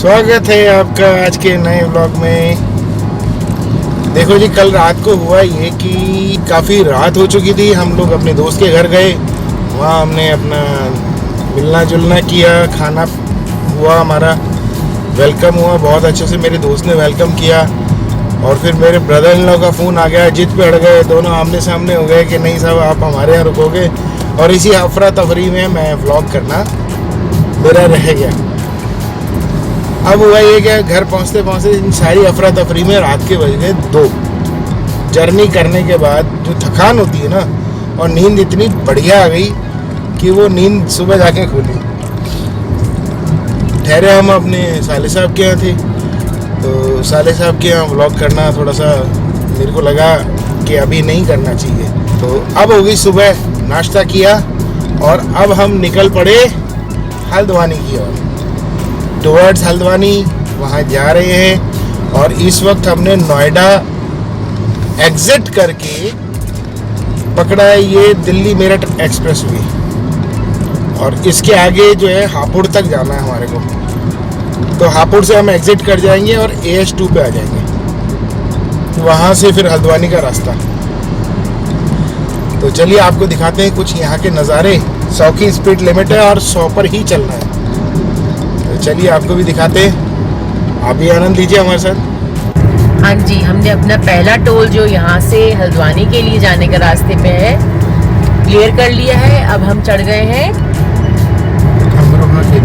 स्वागत है आपका आज के नए व्लॉग में। देखो जी, कल रात को हुआ ये कि काफ़ी रात हो चुकी थी। हम लोग अपने दोस्त के घर गए, वहाँ हमने अपना मिलना जुलना किया, खाना हुआ, हमारा वेलकम हुआ बहुत अच्छे से। मेरे दोस्त ने वेलकम किया और फिर मेरे ब्रदर इन लॉ का फ़ोन आ गया, जिद पे अड़ गए, दोनों आमने सामने हो गए कि नहीं साहब आप हमारे यहाँ रुकोगे। और इसी अफरा तफरी में मैं व्लॉग करना मेरा रह गया। अब हुआ ये कि घर पहुंचते पहुंचते इन सारी अफरा तफरी में रात के बज गए 2। जर्नी करने के बाद जो थकान होती है ना, और नींद इतनी बढ़िया आ गई कि वो नींद सुबह जाके खुली। ठहरे हम अपने साले साहब के यहाँ थे, तो साले साहब के यहाँ व्लॉग करना थोड़ा सा मेरे को लगा कि अभी नहीं करना चाहिए। तो अब हो गई सुबह, नाश्ता किया और अब हम निकल पड़े हल्द्वानी की ओर, टुवर्ड्स हल्द्वानी वहाँ जा रहे हैं। और इस वक्त हमने नोएडा एग्जिट करके पकड़ा है ये दिल्ली मेरठ एक्सप्रेस वे, और इसके आगे जो है हापुड़ तक जाना है हमारे को। तो हापुड़ से हम एग्जिट कर जाएंगे और AH2 पे आ जाएंगे, वहाँ से फिर हल्द्वानी का रास्ता। तो चलिए आपको दिखाते हैं कुछ यहाँ के नज़ारे। 100 की स्पीड लिमिट है और 100 पर ही चलना है। तो चलिए आपको भी दिखाते हैं, आप भी आनंद लीजिए हमारे साथ। हाँ जी, हमने अपना पहला टोल जो यहाँ से हल्द्वानी के लिए जाने के रास्ते पे है क्लियर कर लिया है। अब हम चढ़ गए हैं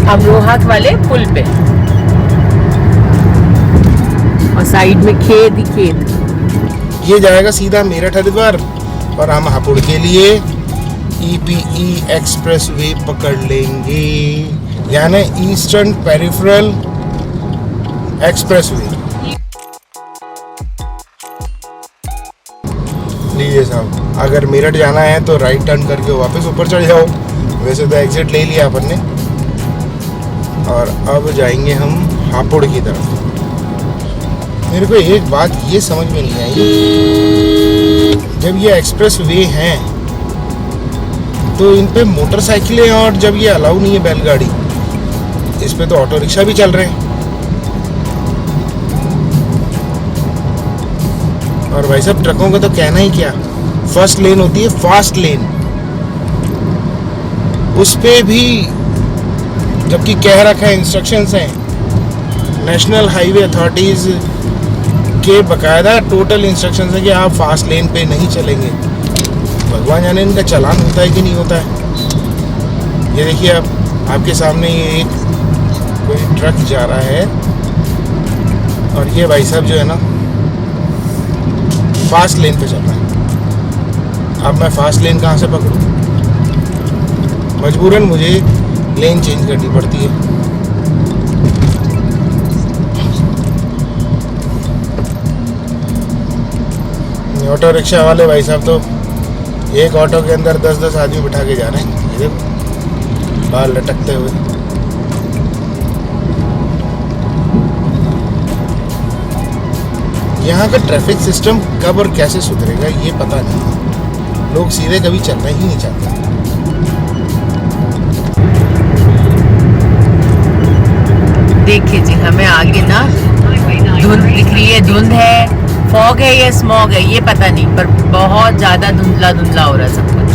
अमरोहा वाले पुल पे, और साइड में खेत ही खेत। ये जाएगा सीधा मेरठ हरिद्वार और हम हापुड़ के लिए EPE एक्सप्रेस वे पकड़ लेंगे, यानी ईस्टर्न पेरिफेरल एक्सप्रेस वे। लीजिए साहब, अगर मेरठ जाना है तो राइट टर्न करके वापस ऊपर चढ़ जाओ। वैसे तो एग्जिट ले लिया अपन ने, और अब जाएंगे हम हापुड़ की तरफ। मेरे को एक बात ये समझ में नहीं आई, जब ये एक्सप्रेस वे हैं तो इन पे मोटरसाइकिलें, और जब ये अलाउ नहीं है बैलगाड़ी, इस पे तो ऑटो रिक्शा भी चल रहे हैं। और भाई साहब ट्रकों का तो कहना ही क्या, फर्स्ट लेन होती है फास्ट लेन, उस पे भी जबकि कह रखा है, इंस्ट्रक्शंस हैं नेशनल हाईवे अथॉरिटीज़ के, बकायदा टोटल इंस्ट्रक्शंस है कि आप फास्ट लेन पे नहीं चलेंगे। भगवान जाने इनका चालान होता है कि नहीं होता है। ये देखिए आपके सामने ये एक कोई ट्रक जा रहा है, और ये भाई साहब जो है ना फास्ट लेन पे चल रहा है। अब मैं फास्ट लेन कहाँ से पकड़ूँ? मजबूरन मुझे लेन चेंज करनी पड़ती है। ऑटो रिक्शा वाले भाई साहब तो एक ऑटो के अंदर 10-10 आदमी बिठा के जा रहे हैं। ये देखो बाल लटकते हुए। यहाँ का ट्रैफिक सिस्टम कब और कैसे सुधरेगा ये पता नहीं। लोग सीधे कभी चलना ही नहीं चाहते। देखिए जी, हमें आगे ना धुंध दिख रही है। धुंध है, फॉग है या स्मॉग है ये पता नहीं, पर बहुत ज्यादा धुंधला धुंधला हो रहा है सब कुछ।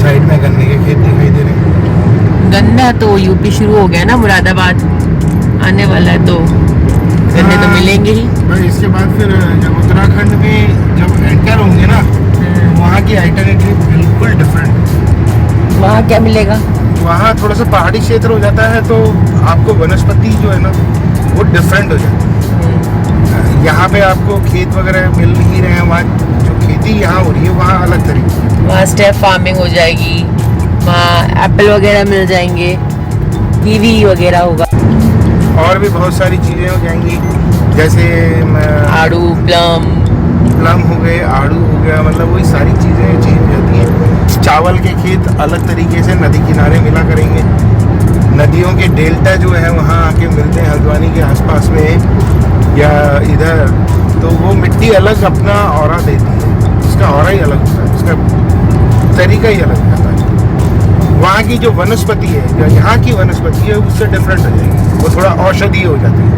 साइड में गन्ने के खेत दिखाई दे रहे हैं। गन्ना तो यूपी शुरू हो गया ना, मुरादाबाद आने वाला है, तो गन्ने तो मिलेंगे ही। बस इसके बाद फिर जब उत्तराखंड में जब एंटर होंगे ना, वहाँ की आइटनरी बिल्कुल डिफरेंट। वहाँ क्या मिलेगा? वहाँ थोड़ा सा पहाड़ी क्षेत्र हो जाता है, तो आपको वनस्पति जो है ना वो डिफरेंट हो जाती है। यहाँ पे आपको खेत वगैरह मिल ही रहे हैं, वहाँ जो खेती यहाँ हो रही है वहाँ अलग तरीके से। वहाँ स्टेप फार्मिंग हो जाएगी, वहाँ एप्पल वगैरह मिल जाएंगे, कीवी वगैरह होगा, और भी बहुत सारी चीज़ें हो जाएंगी, जैसे आड़ू, प्लम हो गए, आड़ू हो गया, मतलब वही सारी चीज़ें चेंज हो जाती हैं। चावल के खेत अलग तरीके से नदी किनारे मिला करेंगे। नदियों के डेल्टा जो है वहाँ आके मिलते हैं हल्द्वानी के आसपास में या इधर, तो वो मिट्टी अलग अपना ऑरा देती है। उसका ऑरा ही अलग होता है, उसका तरीका ही अलग होता है। वहाँ की जो वनस्पति है, जो यहाँ की वनस्पति है, उससे डिफरेंट हो जाएगी, वो थोड़ा औषधीय हो जाती है।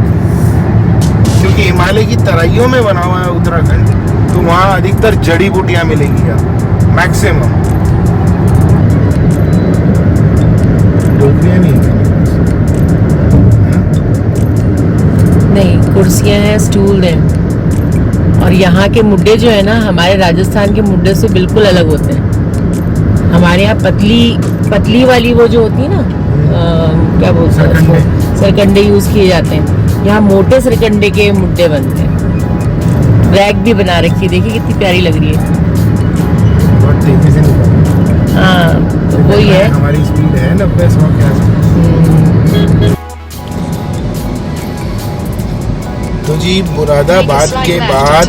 क्योंकि हिमालय की तराइयों में बना हुआ है उत्तराखंड, तो वहाँ अधिकतर जड़ी बूटियाँ मिलेंगी आपको, मैक्सिमम। टोकरियाँ नहीं है ना? नहीं, कुर्सियां हैं, स्टूल हैं। और यहाँ के मुड्डे जो है ना, हमारे राजस्थान के मुड्डे से बिल्कुल अलग होते हैं। हमारे यहाँ पतली पतली वाली वो जो होती है ना, क्या बोलते हैं उसको, सरकंडे यूज किए जाते हैं। यहाँ मोटे सरकंडे के मुड्डे बनते हैं। रैक भी बना रखी है, देखिए कितनी प्यारी लग रही है। बहुत तेजी से निकल, हाँ, तो वही है। हमारी स्पीड है 90-100 के आसपास। तो जी मुरादाबाद के बाद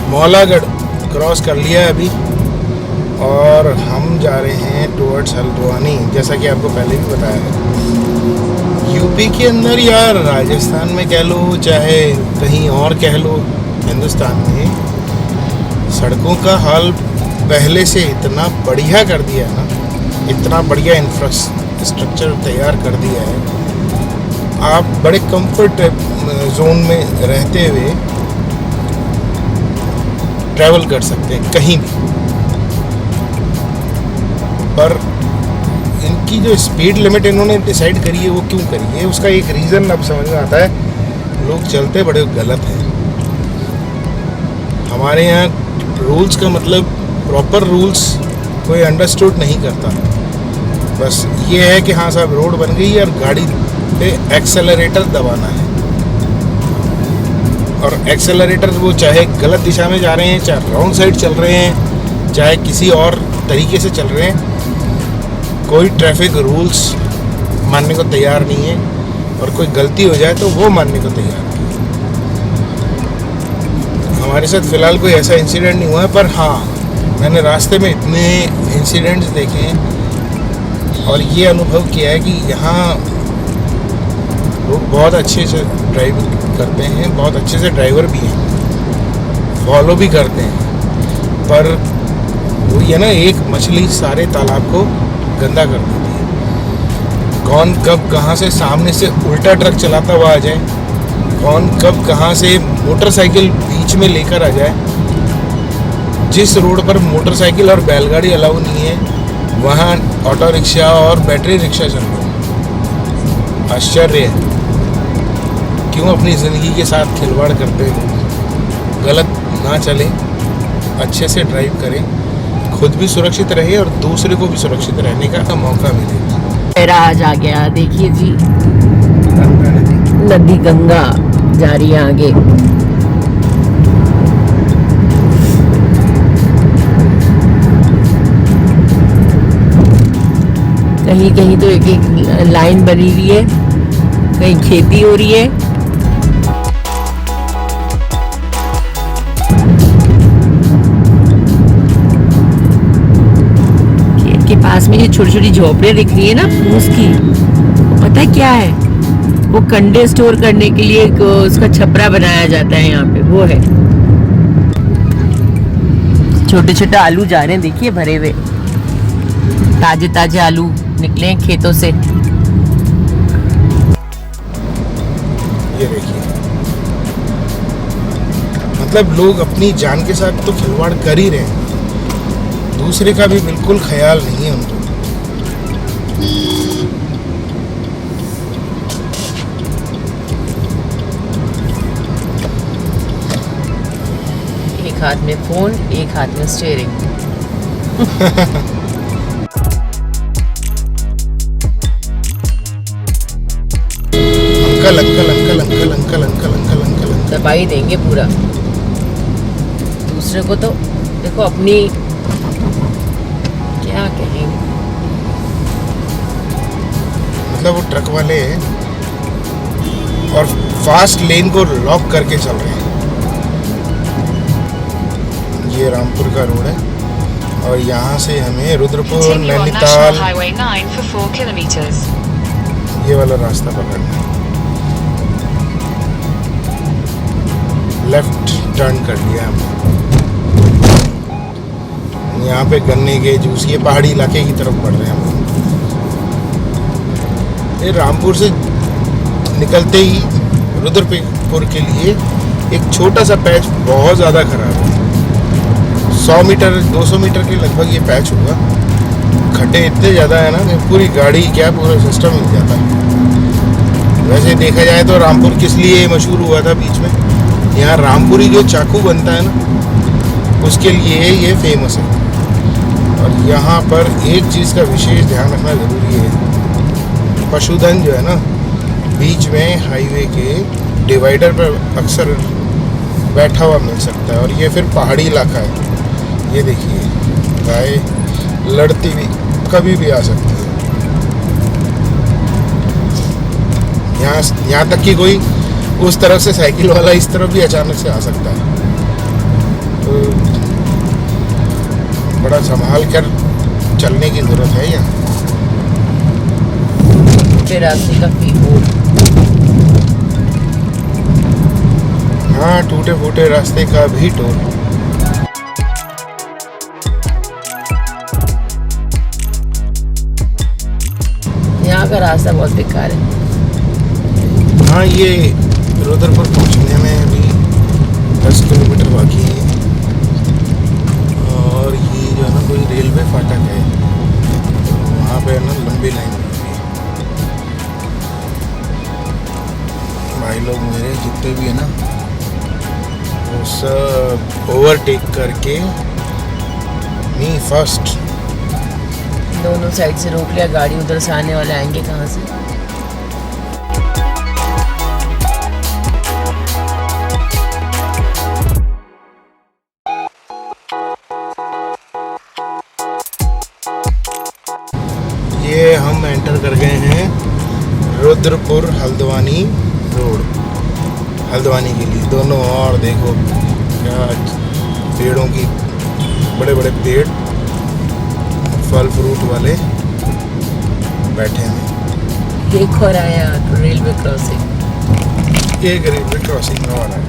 मौलागढ़ क्रॉस कर लिया है अभी, और हम जा रहे हैं टुवर्ड्स हल्द्वानी, जैसा कि आपको पहले भी बताया है। यूपी के अंदर या राजस्थान में कह लो, चाहे कहीं और कह लो, हिंदुस्तान में सड़कों का हाल पहले से इतना बढ़िया कर दिया है ना, इतना बढ़िया इंफ्रास्ट्रक्चर तैयार कर दिया है, आप बड़े कंफर्ट जोन में रहते हुए ट्रैवल कर सकते हैं कहीं भी। पर इनकी जो स्पीड लिमिट इन्होंने डिसाइड करी है, वो क्यों करी है, उसका एक रीज़न अब समझ में आता है। लोग चलते बड़े गलत हैं। हमारे यहाँ रूल्स का मतलब प्रॉपर रूल्स कोई अंडरस्टूड नहीं करता। बस ये है कि हाँ साहब रोड बन गई है और गाड़ी पे एक्सेलरेटर दबाना है, और एक्सेलरेटर वो चाहे गलत दिशा में जा रहे हैं, चाहे रॉन्ग साइड चल रहे हैं, चाहे किसी और तरीके से चल रहे हैं, कोई ट्रैफिक रूल्स मानने को तैयार नहीं है। और कोई गलती हो जाए तो वो मानने को तैयार नहीं है। हमारे साथ फ़िलहाल कोई ऐसा इंसिडेंट नहीं हुआ है, पर हाँ मैंने रास्ते में इतने इंसिडेंट्स देखे हैं और ये अनुभव किया है कि यहाँ लोग बहुत अच्छे से ड्राइव करते हैं, बहुत अच्छे से ड्राइवर भी हैं, फॉलो भी करते हैं। पर वो ये ना, एक मछली सारे तालाब को गंदा कर देती है। कौन कब कहाँ से सामने से उल्टा ट्रक चलाता हुआ आ जाए, कौन कब कहाँ से मोटरसाइकिल बीच में लेकर आ जाए। जिस रोड पर मोटरसाइकिल और बैलगाड़ी अलाउ नहीं है, वहाँ ऑटो रिक्शा और बैटरी रिक्शा चल रहे हैं। आश्चर्य है, क्यों अपनी ज़िंदगी के साथ खिलवाड़ करते हैं। गलत ना चले, अच्छे से ड्राइव करें, खुद भी सुरक्षित रहे और दूसरे को भी सुरक्षित रहने का मौका मिले। राज आ गया, देखिए जी, नदी गंगा जा रही है आगे। कहीं कहीं तो एक एक लाइन बनी हुई है, कहीं खेती हो रही है। खेत के पास में ये छोटी छोटी झोपड़ियां दिख रही है ना फूस की, वो पता है क्या है, वो कंडे स्टोर करने के लिए एक उसका छपरा बनाया जाता है यहाँ पे, वो है। छोटे छोटे आलू जा रहे हैं, देखिए भरे हुए ताजे ताजे आलू निकले हैं खेतों से। ये देखिए, मतलब लोग अपनी जान के साथ तो खिलवाड़ कर ही रहे हैं, दूसरे का भी बिल्कुल ख्याल नहीं है उनको। एक हाथ में फोन, एक हाथ में steering. Uncle uncle uncle uncle uncle uncle uncle uncle uncle दबाई देंगे पूरा। दूसरे को तो देखो अपनी क्या कहेंगे, मतलब वो ट्रक वाले और फास्ट लेन को लॉक करके चल रहे हैं। ये रामपुर का रोड है और यहाँ से हमें रुद्रपुर, नैनीताल, ये वाला रास्ता पकड़ना है। लेफ्ट टर्न कर लिया हमने। यहाँ पे गन्ने के जूस, ये पहाड़ी इलाके की तरफ बढ़ रहे हैं हम लोग। ये रामपुर से निकलते ही रुद्रपुर के लिए एक छोटा सा पैच बहुत ज़्यादा खराब है। 100 मीटर 200 मीटर के लगभग ये पैच होगा। खड्डे इतने ज़्यादा है ना कि पूरी गाड़ी क्या पूरा सिस्टम हिल जाता है। वैसे देखा जाए तो रामपुर किस लिए मशहूर हुआ था बीच में, यहाँ रामपुरी जो चाकू बनता है ना, उसके लिए ये फेमस है। और यहाँ पर एक चीज़ का विशेष ध्यान रखना ज़रूरी है, पशुधन जो है ना बीच में हाईवे के डिवाइडर पर अक्सर बैठा हुआ मिल सकता है। और ये फिर पहाड़ी इलाका है, ये देखिए गाय लड़ती भी कभी भी आ सकती है। यहाँ तक कि कोई उस तरफ से साइकिल वाला इस तरफ भी अचानक से आ सकता है। तो बड़ा संभाल कर चलने की ज़रूरत है यहाँ। फिर रास्ते का फील, हाँ, टूटे फूटे रास्ते का भी टोल। यहाँ का रास्ता बहुत बेकार है। हाँ, ये रुद्रपुर पहुँचने में अभी 10 किलोमीटर बाकी है। और ये जो है ना कोई रेलवे फाटक है, तो वहाँ पे ना लंबी लाइन लगी है। भाई लोग मेरे जितने भी है ना वो सब ओवरटेक करके मी फर्स्ट। दोनों साइड से रोक लिया गाड़ी, उधर से आने वाले आएंगे कहाँ से। ये हम एंटर कर गए हैं रुद्रपुर हल्द्वानी रोड। हल्द्वानी के लिए दोनों और देखो क्या पेड़ों की, बड़े बड़े पेड़ फल फ्रूट वाले बैठे हैं। एक और आया रेलवे क्रॉसिंग, एक रेलवे क्रॉसिंग और है।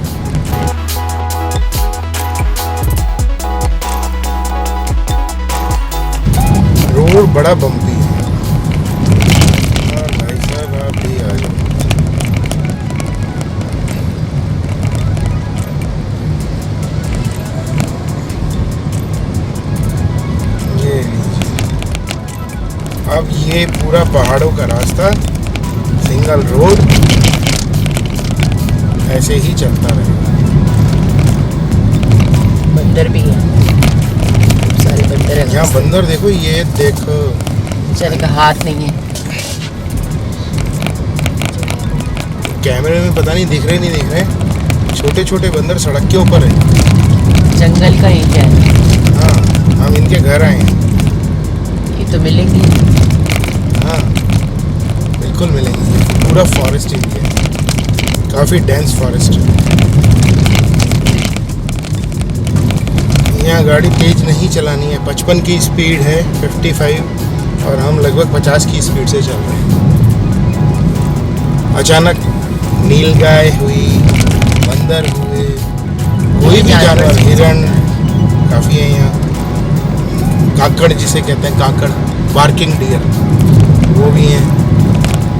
रोड बड़ा बम्पी है। और भाई साहब आप भी आ जाओ। ये लीजिए, अब ये पूरा पहाड़ों का रास्ता, सिंगल रोड ऐसे ही चलता रहेगा। बंदर भी है, खूब सारे बंदर है। यहाँ बंदर देखो, ये देखो, बेचारे का हाथ नहीं है। कैमरे में पता नहीं दिख रहे नहीं दिख रहे, छोटे छोटे बंदर सड़क के ऊपर है। जंगल का एरिया है। हाँ, हम इनके घर आए हैं। ये तो मिलेंगे। हाँ, बिल्कुल मिलेंगे। ये पूरा फॉरेस्ट एरिया है, काफ़ी डेंस फॉरेस्ट है। यहाँ गाड़ी तेज नहीं चलानी है, 55 की स्पीड है, 55, और हम लगभग 50 की स्पीड से चल रहे हैं। अचानक नीलगाय हुई, बंदर हुए, कोई भी जानवर, हिरण काफ़ी है यहाँ, काकड़ जिसे कहते हैं, काकड़, बार्किंग डियर, वो भी हैं।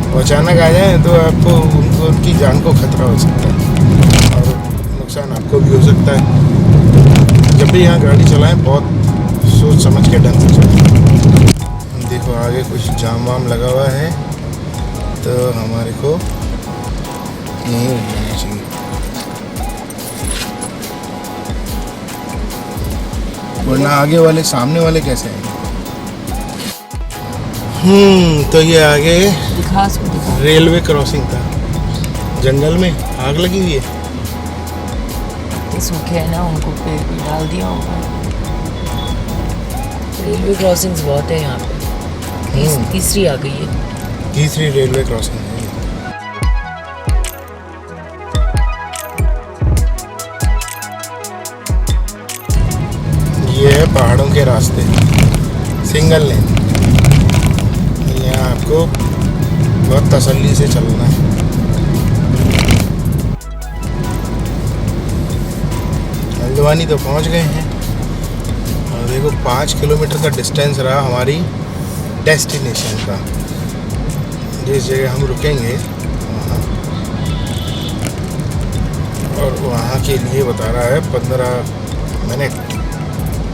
वो अचानक आ जाए तो आपको उनकी जान को खतरा हो सकता है और नुकसान आपको भी हो सकता है। जब भी यहाँ गाड़ी चलाएं बहुत सोच समझ के ढंग से चलाएं। देखो आगे कुछ जाम वाम लगा हुआ है, तो हमारे को यहीं रुक जाना चाहिए। वरना आगे वाले सामने वाले कैसे आएंगे। तो ये आगे दिखा उसको, दिखा। रेलवे क्रॉसिंग था, जंगल में आग लगी हुई है। ये सूखे है ना, उनको पेड़ पे डाल दिया होगा। रेलवे क्रॉसिंग्स बहुत है यहाँ पे। तीसरी आ गई है। तीसरी रेलवे क्रॉसिंग है। ये है पहाड़ों के रास्ते, सिंगल लेन। यहाँ आपको बहुत तसल्ली से चलना है। हल्द्वानी तो पहुँच गए हैं और और देखो 5 किलोमीटर का डिस्टेंस रहा हमारी डेस्टिनेशन का। जिस जगह हम रुकेंगे वहाँ, और वहाँ के लिए बता रहा है 15 मिनट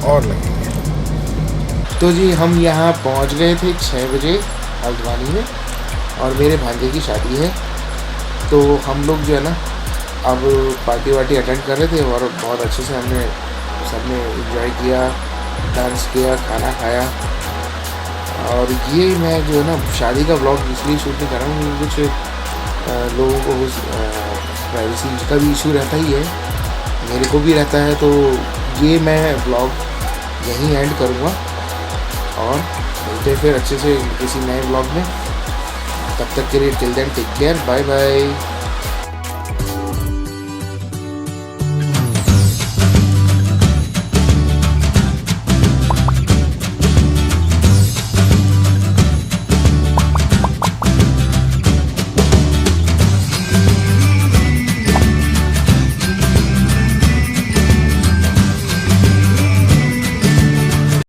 और लगेंगे। तो जी हम यहाँ पहुँच गए थे 6 बजे हल्द्वानी में, और मेरे भांजे की शादी है, तो हम लोग जो है ना अब पार्टी वार्टी अटेंड कर रहे थे, और बहुत अच्छे से हमने सबने एंजॉय किया, डांस किया, खाना खाया। और ये मैं जो है ना शादी का व्लॉग इसलिए शूट नहीं कर रहा हूँ क्योंकि कुछ लोगों को प्राइवेसी का भी इशू रहता ही है, मेरे को भी रहता है। तो ये मैं व्लॉग यहीं एंड करूँगा, और मिलते हैं फिर अच्छे से किसी नए व्लॉग में। तब तक के लिए till then take care, bye bye.